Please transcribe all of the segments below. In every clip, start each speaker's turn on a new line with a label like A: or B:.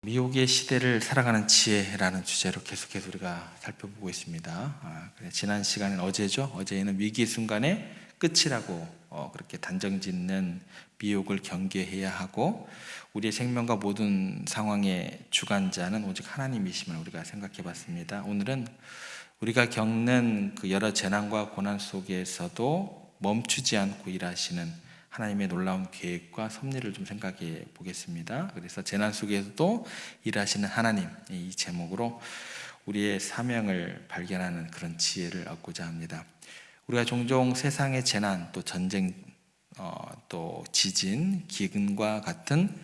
A: 미혹의 시대를 살아가는 지혜라는 주제로 계속해서 우리가 살펴보고 있습니다. 지난 시간은 어제죠. 어제는 위기 순간의 끝이라고 그렇게 단정짓는 미혹을 경계해야 하고, 우리의 생명과 모든 상황의 주관자는 오직 하나님이심을 우리가 생각해 봤습니다. 오늘은 우리가 겪는 그 여러 재난과 고난 속에서도 멈추지 않고 일하시는 하나님의 놀라운 계획과 섭리를 좀 생각해 보겠습니다. 그래서 재난 속에서도 일하시는 하나님, 이 제목으로 우리의 사명을 발견하는 그런 지혜를 얻고자 합니다. 우리가 종종 세상의 재난, 또 전쟁, 또 지진, 기근과 같은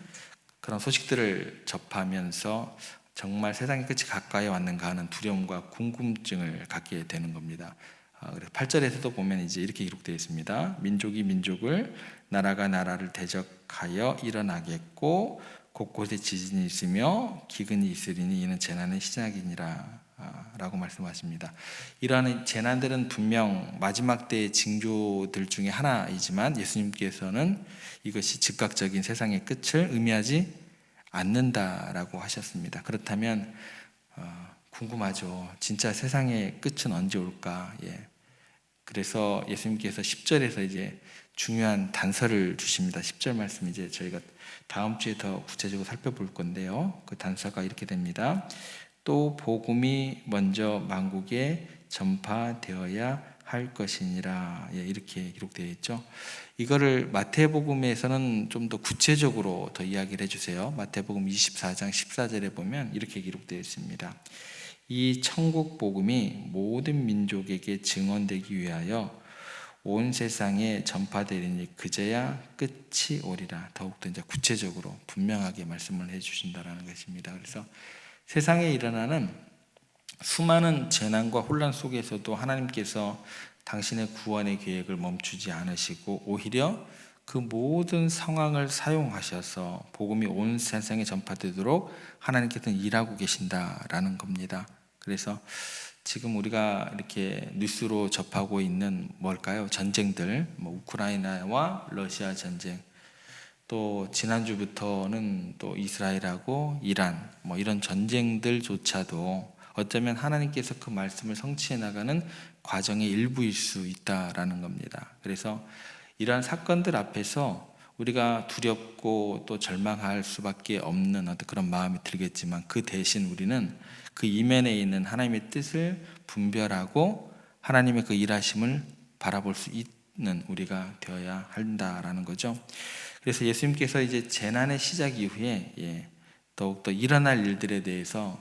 A: 그런 소식들을 접하면서 정말 세상의 끝이 가까이 왔는가 하는 두려움과 궁금증을 갖게 되는 겁니다. 그래서 8절에서도 보면 이제 이렇게 기록되어 있습니다. 민족이 민족을, 나라가 나라를 대적하여 일어나겠고 곳곳에 지진이 있으며 기근이 있으리니 이는 재난의 시작이니라 라고 말씀하십니다. 이러한 재난들은 분명 마지막 때의 징조들 중에 하나이지만 예수님께서는 이것이 즉각적인 세상의 끝을 의미하지 않는다라고 하셨습니다. 그렇다면 궁금하죠. 진짜 세상의 끝은 언제 올까? 그래서 예수님께서 10절에서 이제 중요한 단서를 주십니다. 10절 말씀 이제 저희가 다음 주에 더 구체적으로 살펴볼 건데요. 그 단서가 이렇게 됩니다. 또 복음이 먼저 만국에 전파되어야 할 것이니라. 이렇게 기록되어 있죠. 이거를 마태복음에서는 좀 더 구체적으로 더 이야기를 해주세요. 마태복음 24장 14절에 보면 이렇게 기록되어 있습니다. 이 천국 복음이 모든 민족에게 증언되기 위하여 온 세상에 전파되리니 그제야 끝이 오리라. 더욱더 이제 구체적으로 분명하게 말씀을 해주신다라는 것입니다. 그래서 세상에 일어나는 수많은 재난과 혼란 속에서도 하나님께서 당신의 구원의 계획을 멈추지 않으시고 오히려 그 모든 상황을 사용하셔서 복음이 온 세상에 전파되도록 하나님께서는 일하고 계신다라는 겁니다. 그래서 지금 우리가 이렇게 뉴스로 접하고 있는 뭘까요? 전쟁들, 우크라이나와 러시아 전쟁, 또 지난주부터는 또 이스라엘하고 이란, 이런 전쟁들조차도 어쩌면 하나님께서 그 말씀을 성취해 나가는 과정의 일부일 수 있다라는 겁니다. 그래서 이러한 사건들 앞에서 우리가 두렵고 또 절망할 수밖에 없는 어떤 그런 마음이 들겠지만, 그 대신 우리는 그 이면에 있는 하나님의 뜻을 분별하고 하나님의 그 일하심을 바라볼 수 있는 우리가 되어야 한다라는 거죠. 그래서 예수님께서 이제 재난의 시작 이후에 더욱더 일어날 일들에 대해서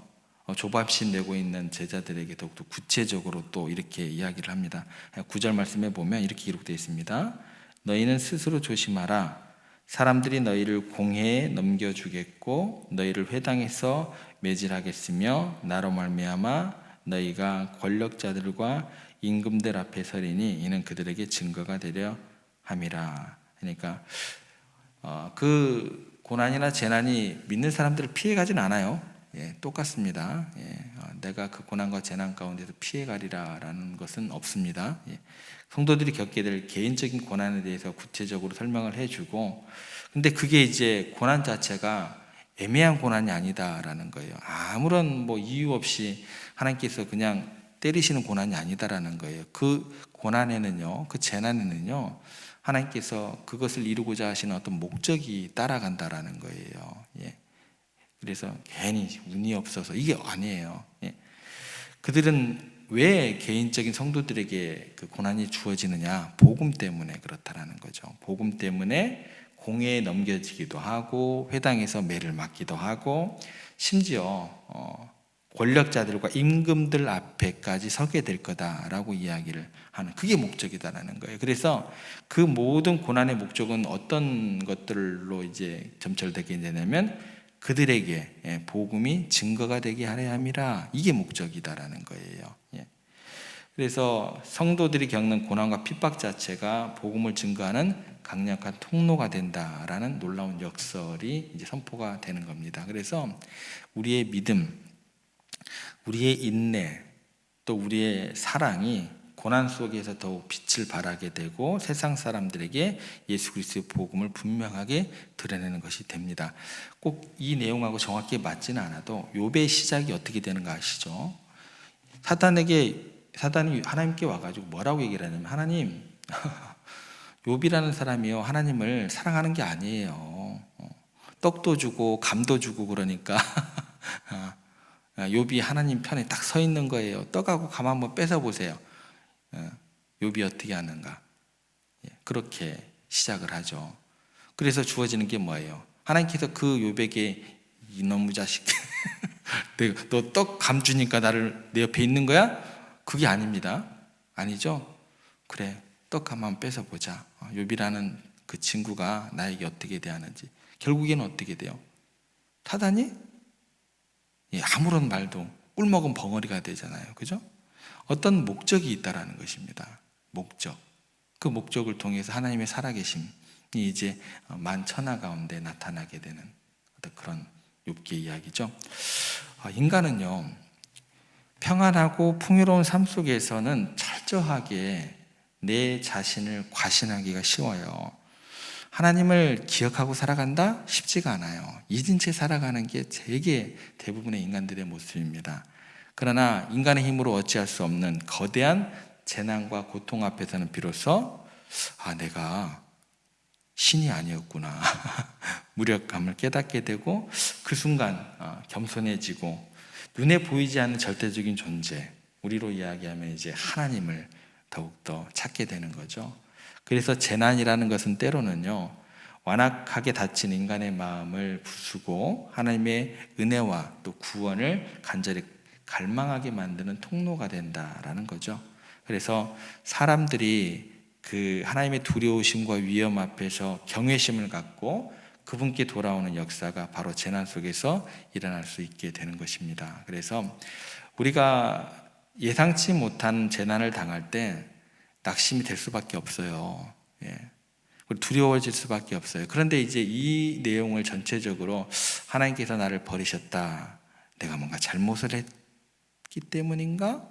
A: 조밥신 내고 있는 제자들에게 더욱더 구체적으로 또 이렇게 이야기를 합니다. 9절 말씀에 보면 이렇게 기록되어 있습니다. 너희는 스스로 조심하라. 사람들이 너희를 공회에 넘겨주겠고 너희를 회당에서 매질하겠으며 나로 말미암아 너희가 권력자들과 임금들 앞에 서리니 이는 그들에게 증거가 되려 함이라. 그러니까 그 고난이나 재난이 믿는 사람들을 피해가진 않아요. 똑같습니다. 내가 그 고난과 재난 가운데서 피해가리라라는 것은 없습니다. 성도들이 겪게 될 개인적인 고난에 대해서 구체적으로 설명을 해주고, 근데 그게 이제 고난 자체가 애매한 고난이 아니다라는 거예요. 아무런 이유 없이 하나님께서 그냥 때리시는 고난이 아니다라는 거예요. 그 고난에는요, 그 재난에는요, 하나님께서 그것을 이루고자 하시는 어떤 목적이 따라간다라는 거예요. 그래서 괜히 운이 없어서 이게 아니에요. 그들은 왜 개인적인 성도들에게 그 고난이 주어지느냐? 복음 때문에 그렇다라는 거죠. 복음 때문에 공회에 넘겨지기도 하고 회당에서 매를 맞기도 하고 심지어 권력자들과 임금들 앞에까지 서게 될 거다라고 이야기를 하는, 그게 목적이다라는 거예요. 그래서 그 모든 고난의 목적은 어떤 것들로 이제 점철되게 되냐면 그들에게 복음이 증거가 되게 하려 함이라. 이게 목적이다라는 거예요. 그래서 성도들이 겪는 고난과 핍박 자체가 복음을 증거하는 강력한 통로가 된다라는 놀라운 역설이 이제 선포가 되는 겁니다. 그래서 우리의 믿음, 우리의 인내, 또 우리의 사랑이 고난 속에서 더욱 빛을 발하게 되고 세상 사람들에게 예수 그리스도의 복음을 분명하게 드러내는 것이 됩니다. 꼭 이 내용하고 정확히 맞지는 않아도 욥의 시작이 어떻게 되는가 아시죠? 사단이 하나님께 와가지고 뭐라고 얘기를 하냐면, 하나님, 욥이라는 사람이요, 하나님을 사랑하는 게 아니에요. 떡도 주고 감도 주고 그러니까 욥이 하나님 편에 딱 서 있는 거예요. 떡하고 감 한번 뺏어 보세요. 욥이 어떻게 하는가? 그렇게 시작을 하죠. 그래서 주어지는 게 뭐예요? 하나님께서 그 욥에게 이놈의 자식, 너 떡 감 주니까 나를 내 옆에 있는 거야? 그게 아닙니다. 아니죠? 그래, 떡 감 한번 뺏어 보자. 욥이라는 그 친구가 나에게 어떻게 대하는지. 결국에는 어떻게 돼요? 사단이 아무런 말도 꿀먹은 벙어리가 되잖아요. 그죠? 어떤 목적이 있다라는 것입니다. 목적. 그 목적을 통해서 하나님의 살아계심이 이제 만천하 가운데 나타나게 되는 어떤 그런 욥기의 이야기죠. 인간은요, 평안하고 풍요로운 삶 속에서는 철저하게 내 자신을 과신하기가 쉬워요. 하나님을 기억하고 살아간다? 쉽지가 않아요. 잊은 채 살아가는 게 되게 대부분의 인간들의 모습입니다. 그러나 인간의 힘으로 어찌할 수 없는 거대한 재난과 고통 앞에서는 비로소 내가 신이 아니었구나 무력감을 깨닫게 되고, 그 순간 겸손해지고 눈에 보이지 않는 절대적인 존재, 우리로 이야기하면 이제 하나님을 더욱더 찾게 되는 거죠. 그래서 재난이라는 것은 때로는요, 완악하게 닫힌 인간의 마음을 부수고 하나님의 은혜와 또 구원을 간절히 갈망하게 만드는 통로가 된다라는 거죠. 그래서 사람들이 그 하나님의 두려우심과 위험 앞에서 경외심을 갖고 그분께 돌아오는 역사가 바로 재난 속에서 일어날 수 있게 되는 것입니다. 그래서 우리가 예상치 못한 재난을 당할 때 낙심이 될 수밖에 없어요. 두려워질 수밖에 없어요. 그런데 이제 이 내용을 전체적으로 하나님께서 나를 버리셨다, 내가 뭔가 잘못을 했기 때문인가?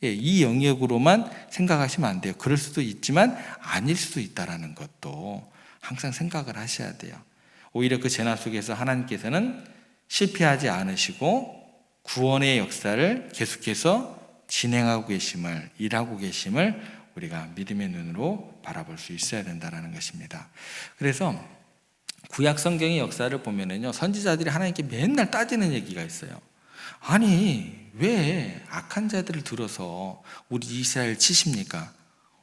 A: 이 영역으로만 생각하시면 안 돼요. 그럴 수도 있지만 아닐 수도 있다라는 것도 항상 생각을 하셔야 돼요. 오히려 그 재난 속에서 하나님께서는 실패하지 않으시고 구원의 역사를 계속해서 진행하고 계심을, 일하고 계심을 우리가 믿음의 눈으로 바라볼 수 있어야 된다는 것입니다. 그래서 구약 성경의 역사를 보면은요, 선지자들이 하나님께 맨날 따지는 얘기가 있어요. 아니, 왜 악한 자들을 들어서 우리 이스라엘 치십니까?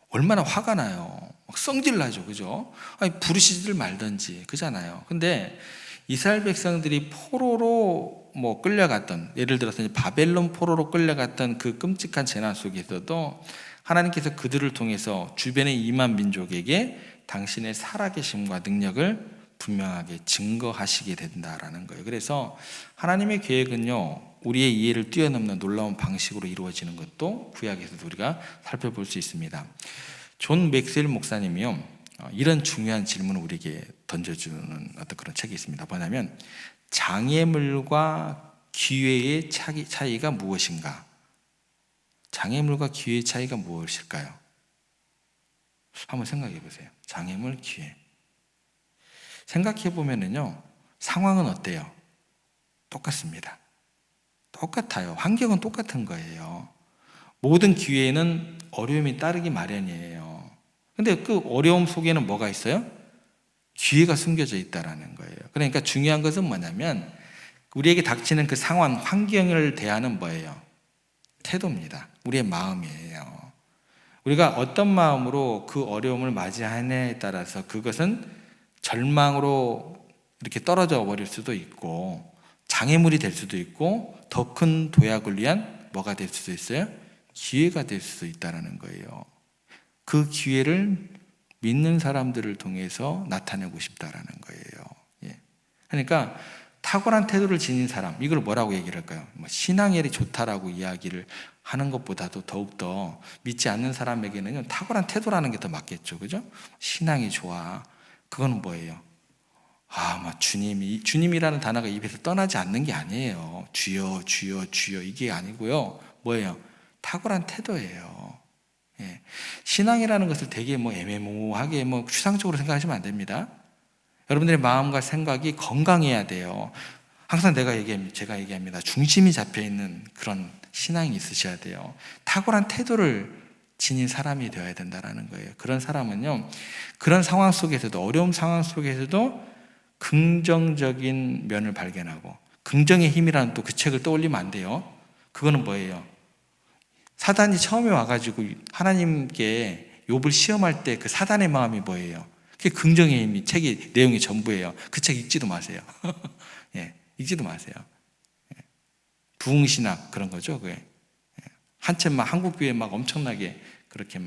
A: 얼마나 화가 나요. 막 성질 나죠. 그죠? 아니, 부르시지를 말든지. 그잖아요. 근데 이스라엘 백성들이 포로로 끌려갔던, 예를 들어서 바벨론 포로로 끌려갔던 그 끔찍한 재난 속에서도 하나님께서 그들을 통해서 주변의 2만 민족에게 당신의 살아계심과 능력을 분명하게 증거하시게 된다라는 거예요. 그래서 하나님의 계획은요, 우리의 이해를 뛰어넘는 놀라운 방식으로 이루어지는 것도 구약에서도 우리가 살펴볼 수 있습니다. 존 맥스웰 목사님이요, 이런 중요한 질문을 우리에게 던져주는 어떤 그런 책이 있습니다. 뭐냐면, 장애물과 기회의 차이가 무엇인가? 장애물과 기회의 차이가 무엇일까요? 한번 생각해 보세요. 장애물, 기회. 생각해 보면은요, 상황은 어때요? 똑같습니다. 똑같아요. 환경은 똑같은 거예요. 모든 기회에는 어려움이 따르기 마련이에요. 근데 그 어려움 속에는 뭐가 있어요? 기회가 숨겨져 있다라는 거예요. 그러니까 중요한 것은 뭐냐면, 우리에게 닥치는 그 상황, 환경을 대하는 뭐예요? 태도입니다. 우리의 마음이에요. 우리가 어떤 마음으로 그 어려움을 맞이하느냐에 따라서 그것은 절망으로 이렇게 떨어져 버릴 수도 있고, 장애물이 될 수도 있고, 더 큰 도약을 위한 뭐가 될 수도 있어요? 기회가 될 수도 있다는 거예요. 그 기회를 믿는 사람들을 통해서 나타내고 싶다라는 거예요. 그러니까 탁월한 태도를 지닌 사람, 이걸 뭐라고 얘기를 할까요? 신앙엘이 좋다라고 이야기를 하는 것보다도 더욱더 믿지 않는 사람에게는 탁월한 태도라는 게 더 맞겠죠. 그죠? 신앙이 좋아. 그건 뭐예요? 주님이라는 단어가 입에서 떠나지 않는 게 아니에요. 주여, 주여, 주여, 이게 아니고요. 뭐예요? 탁월한 태도예요. 예. 신앙이라는 것을 되게 애매모호하게 추상적으로 생각하시면 안 됩니다. 여러분들의 마음과 생각이 건강해야 돼요. 항상 제가 얘기합니다. 중심이 잡혀 있는 그런 신앙이 있으셔야 돼요. 탁월한 태도를 지닌 사람이 되어야 된다는 거예요. 그런 사람은요, 그런 상황 속에서도, 어려운 상황 속에서도 긍정적인 면을 발견하고, 긍정의 힘이라는 또 그 책을 떠올리면 안 돼요. 그거는 뭐예요? 사단이 처음에 와가지고 하나님께 욥을 시험할 때 그 사단의 마음이 뭐예요? 그게 긍정의 힘이 책의 내용이 전부예요. 그 책 읽지도 마세요. 예, 읽지도 마세요. 예, 부흥신학 그런 거죠. 그게. 예, 한참 한국교회 엄청나게 그렇게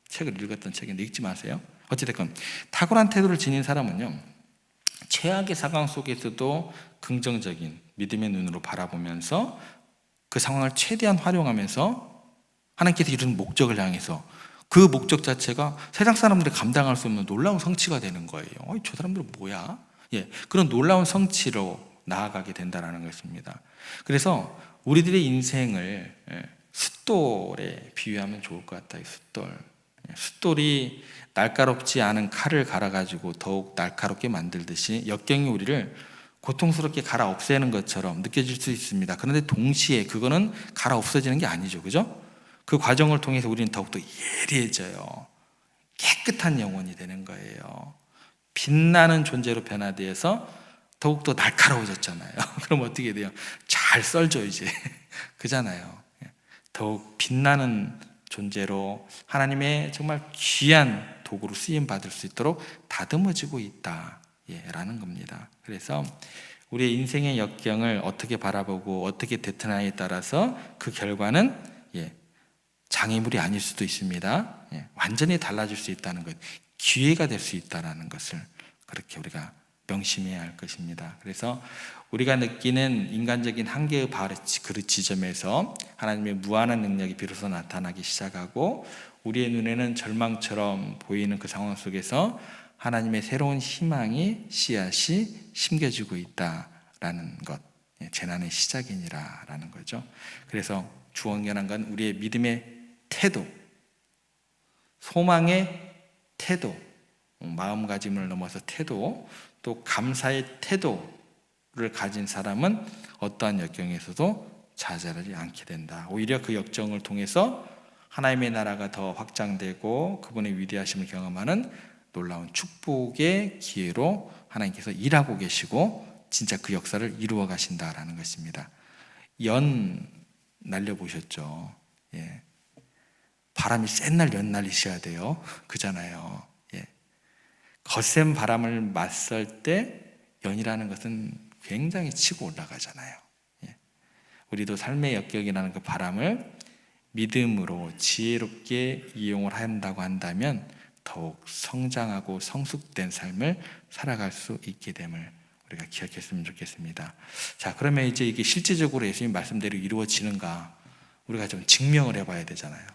A: 책을 읽었던 책인데 읽지 마세요. 어찌됐건 탁월한 태도를 지닌 사람은요, 최악의 상황 속에서도 긍정적인 믿음의 눈으로 바라보면서 그 상황을 최대한 활용하면서 하나님께서 이루는 목적을 향해서, 그 목적 자체가 세상 사람들이 감당할 수 없는 놀라운 성취가 되는 거예요. 저 사람들은 뭐야? 예, 그런 놀라운 성취로 나아가게 된다는 것입니다. 그래서 우리들의 인생을 숫돌에 비유하면 좋을 것 같아요. 숫돌이 날카롭지 않은 칼을 갈아가지고 더욱 날카롭게 만들듯이 역경이 우리를 고통스럽게 갈아 없애는 것처럼 느껴질 수 있습니다. 그런데 동시에 그거는 갈아 없어지는 게 아니죠. 그죠? 그 과정을 통해서 우리는 더욱더 예리해져요. 깨끗한 영혼이 되는 거예요. 빛나는 존재로 변화되어서 더욱더 날카로워졌잖아요. 그럼 어떻게 돼요? 잘 썰죠, 이제. 그잖아요. 더욱 빛나는 존재로 하나님의 정말 귀한 도구로 쓰임받을 수 있도록 다듬어지고 있다, 라는 겁니다. 그래서 우리의 인생의 역경을 어떻게 바라보고 어떻게 대처하느냐에 따라서 그 결과는 장애물이 아닐 수도 있습니다. 완전히 달라질 수 있다는 것, 기회가 될 수 있다는 것을 그렇게 우리가 명심해야 할 것입니다. 그래서 우리가 느끼는 인간적인 한계의 그 지점에서 하나님의 무한한 능력이 비로소 나타나기 시작하고, 우리의 눈에는 절망처럼 보이는 그 상황 속에서 하나님의 새로운 희망이 씨앗이 심겨지고 있다라는 것, 재난의 시작이니라라는 거죠. 그래서 주원견한 건 우리의 믿음의 태도, 소망의 태도, 마음가짐을 넘어서 태도, 또 감사의 태도를 가진 사람은 어떠한 역경에서도 좌절하지 않게 된다. 오히려 그 역경을 통해서 하나님의 나라가 더 확장되고 그분의 위대하심을 경험하는 놀라운 축복의 기회로 하나님께서 일하고 계시고 진짜 그 역사를 이루어 가신다라는 것입니다. 연 날려보셨죠? 예. 바람이 센 날 연 날리셔야 돼요. 그잖아요. 예. 거센 바람을 맞설 때 연이라는 것은 굉장히 치고 올라가잖아요. 예. 우리도 삶의 역경이라는 그 바람을 믿음으로 지혜롭게 이용을 한다고 한다면 더욱 성장하고 성숙된 삶을 살아갈 수 있게 됨을 우리가 기억했으면 좋겠습니다. 자, 그러면 이제 이게 실제적으로 예수님 말씀대로 이루어지는가 우리가 좀 증명을 해봐야 되잖아요.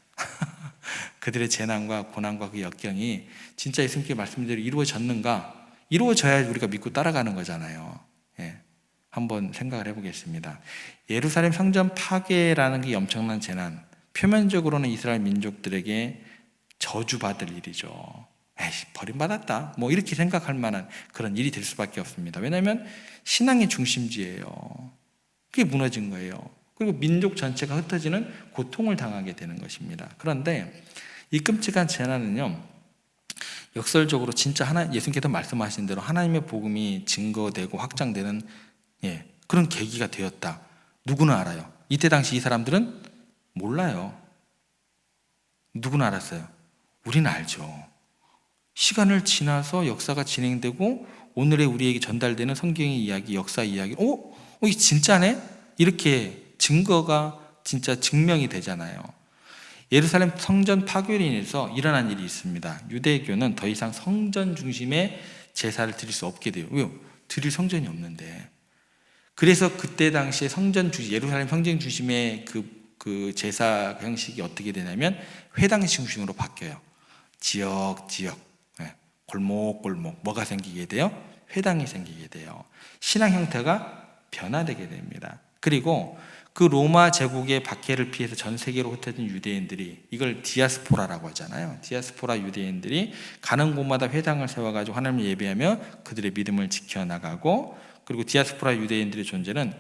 A: 그들의 재난과 고난과 그 역경이 진짜 예수님께 말씀대로 이루어졌는가? 이루어져야 우리가 믿고 따라가는 거잖아요. 예. 한번 생각을 해보겠습니다. 예루살렘 성전 파괴라는 게 엄청난 재난, 표면적으로는 이스라엘 민족들에게 저주받을 일이죠. 에이, 버림받았다, 이렇게 생각할 만한 그런 일이 될 수밖에 없습니다. 왜냐하면 신앙의 중심지예요. 그게 무너진 거예요. 그리고 민족 전체가 흩어지는 고통을 당하게 되는 것입니다. 그런데 이 끔찍한 재난은요, 역설적으로 진짜 예수님께서 말씀하신 대로 하나님의 복음이 증거되고 확장되는 그런 계기가 되었다. 누구는 알아요. 이때 당시 이 사람들은 몰라요. 누구는 알았어요. 우리는 알죠. 시간을 지나서 역사가 진행되고 오늘의 우리에게 전달되는 성경의 이야기, 역사 이야기, 이게 진짜네? 이렇게 증거가 진짜 증명이 되잖아요. 예루살렘 성전 파괴로 인해서 일어난 일이 있습니다. 유대교는 더 이상 성전 중심의 제사를 드릴 수 없게 돼요. 왜요? 드릴 성전이 없는데. 그래서 그때 당시에 예루살렘 성전 중심의 그 제사 형식이 어떻게 되냐면 회당 중심으로 바뀌어요. 지역, 골목, 뭐가 생기게 돼요? 회당이 생기게 돼요. 신앙 형태가 변화되게 됩니다. 그리고 그 로마 제국의 박해를 피해서 전 세계로 흩어진 유대인들이, 이걸 디아스포라라고 하잖아요. 디아스포라 유대인들이 가는 곳마다 회당을 세워가지고 하나님을 예배하며 그들의 믿음을 지켜나가고, 그리고 디아스포라 유대인들의 존재는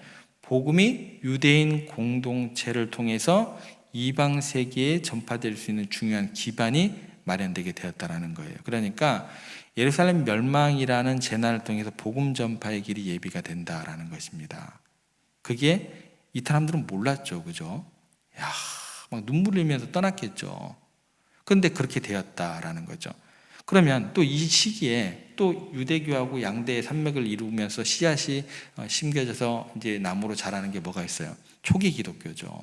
A: 복음이 유대인 공동체를 통해서 이방 세계에 전파될 수 있는 중요한 기반이 마련되게 되었다는 거예요. 그러니까 예루살렘 멸망이라는 재난을 통해서 복음 전파의 길이 예비가 된다라는 것입니다. 그게 이 사람들은 몰랐죠, 그죠? 야, 막 눈물 흘리면서 떠났겠죠. 그런데 그렇게 되었다라는 거죠. 그러면 또 이 시기에 또 유대교하고 양대의 산맥을 이루면서 씨앗이 심겨져서 이제 나무로 자라는 게 뭐가 있어요? 초기 기독교죠.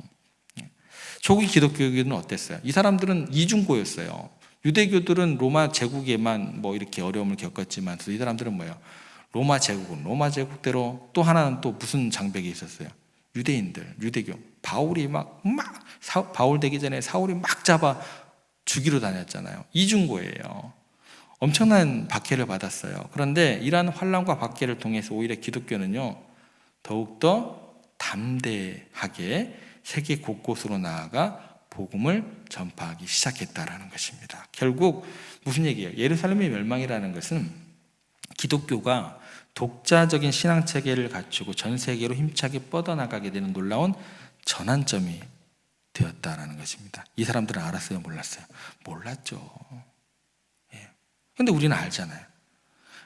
A: 초기 기독교는 어땠어요? 이 사람들은 이중고였어요. 유대교들은 로마 제국에만 뭐 이렇게 어려움을 겪었지만 이 사람들은 뭐예요? 로마 제국은 로마 제국대로, 또 하나는 또 무슨 장벽이 있었어요? 유대인들, 유대교. 바울이 바울 되기 전에 사울이 막 잡아 죽이러 다녔잖아요. 이중고예요. 엄청난 박해를 받았어요. 그런데 이러한 환난과 박해를 통해서 오히려 기독교는요, 더욱더 담대하게 세계 곳곳으로 나아가 복음을 전파하기 시작했다라는 것입니다. 결국 무슨 얘기예요? 예루살렘의 멸망이라는 것은 기독교가 독자적인 신앙 체계를 갖추고 전 세계로 힘차게 뻗어나가게 되는 놀라운 전환점이 되었다라는 것입니다. 이 사람들은 알았어요? 몰랐어요? 몰랐죠. 그런데 우리는 알잖아요.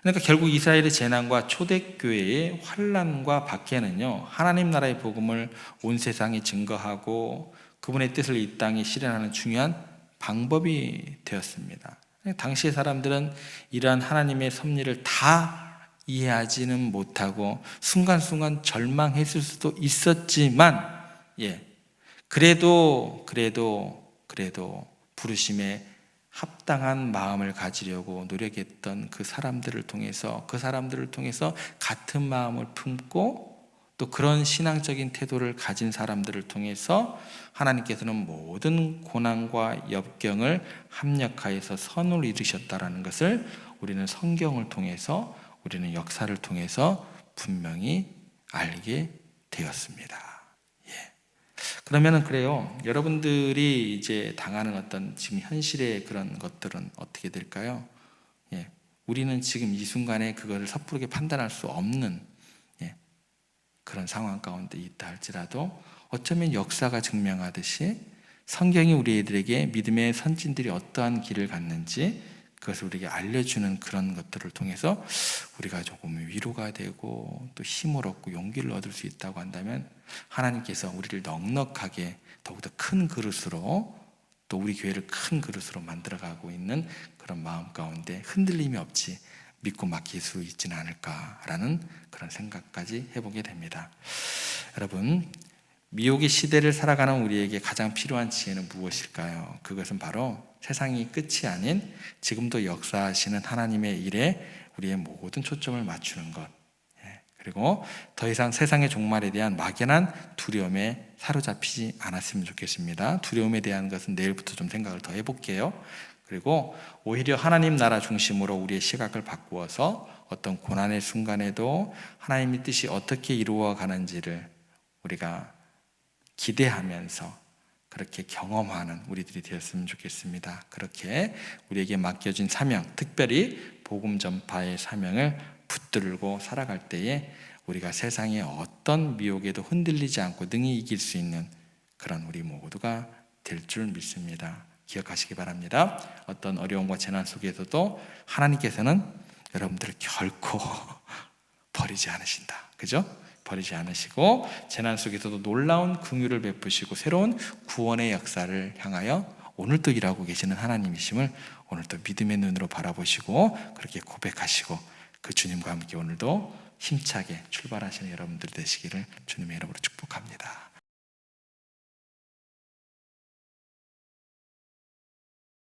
A: 그러니까 결국 이스라엘의 재난과 초대교회의 환난과 박해는요, 하나님 나라의 복음을 온 세상에 증거하고 그분의 뜻을 이 땅에 실현하는 중요한 방법이 되었습니다. 당시의 사람들은 이러한 하나님의 섭리를 다 이해하지는 못하고 순간순간 절망했을 수도 있었지만, 그래도 부르심에 합당한 마음을 가지려고 노력했던 그 사람들을 통해서 같은 마음을 품고 또 그런 신앙적인 태도를 가진 사람들을 통해서 하나님께서는 모든 고난과 역경을 합력하여서 선을 이루셨다라는 것을 우리는 성경을 통해서, 우리는 역사를 통해서 분명히 알게 되었습니다. 그러면은 그래요. 여러분들이 이제 당하는 어떤 지금 현실의 그런 것들은 어떻게 될까요? 우리는 지금 이 순간에 그것을 섣부르게 판단할 수 없는 그런 상황 가운데 있다 할지라도 어쩌면 역사가 증명하듯이 성경이 우리들에게 믿음의 선진들이 어떠한 길을 갔는지 그것을 우리에게 알려주는 그런 것들을 통해서 우리가 조금 위로가 되고 또 힘을 얻고 용기를 얻을 수 있다고 한다면 하나님께서 우리를 넉넉하게 더욱더 큰 그릇으로, 또 우리 교회를 큰 그릇으로 만들어가고 있는 그런 마음 가운데 흔들림이 없이 믿고 맡길 수 있지는 않을까라는 그런 생각까지 해보게 됩니다. 여러분, 미혹의 시대를 살아가는 우리에게 가장 필요한 지혜는 무엇일까요? 그것은 바로 세상이 끝이 아닌 지금도 역사하시는 하나님의 일에 우리의 모든 초점을 맞추는 것, 그리고 더 이상 세상의 종말에 대한 막연한 두려움에 사로잡히지 않았으면 좋겠습니다. 두려움에 대한 것은 내일부터 좀 생각을 더 해볼게요. 그리고 오히려 하나님 나라 중심으로 우리의 시각을 바꾸어서 어떤 고난의 순간에도 하나님의 뜻이 어떻게 이루어가는지를 우리가 기대하면서 그렇게 경험하는 우리들이 되었으면 좋겠습니다. 그렇게 우리에게 맡겨진 사명, 특별히 복음 전파의 사명을 붙들고 살아갈 때에 우리가 세상의 어떤 미혹에도 흔들리지 않고 능히 이길 수 있는 그런 우리 모두가 될 줄 믿습니다. 기억하시기 바랍니다. 어떤 어려움과 재난 속에서도 하나님께서는 여러분들을 결코 버리지 않으신다. 그죠? 버리지 않으시고 재난 속에서도 놀라운 긍휼을 베푸시고 새로운 구원의 역사를 향하여 오늘도 일하고 계시는 하나님이심을 오늘도 믿음의 눈으로 바라보시고 그렇게 고백하시고 그 주님과 함께 오늘도 힘차게 출발하시는 여러분들 되시기를 주님의 이름으로 축복합니다.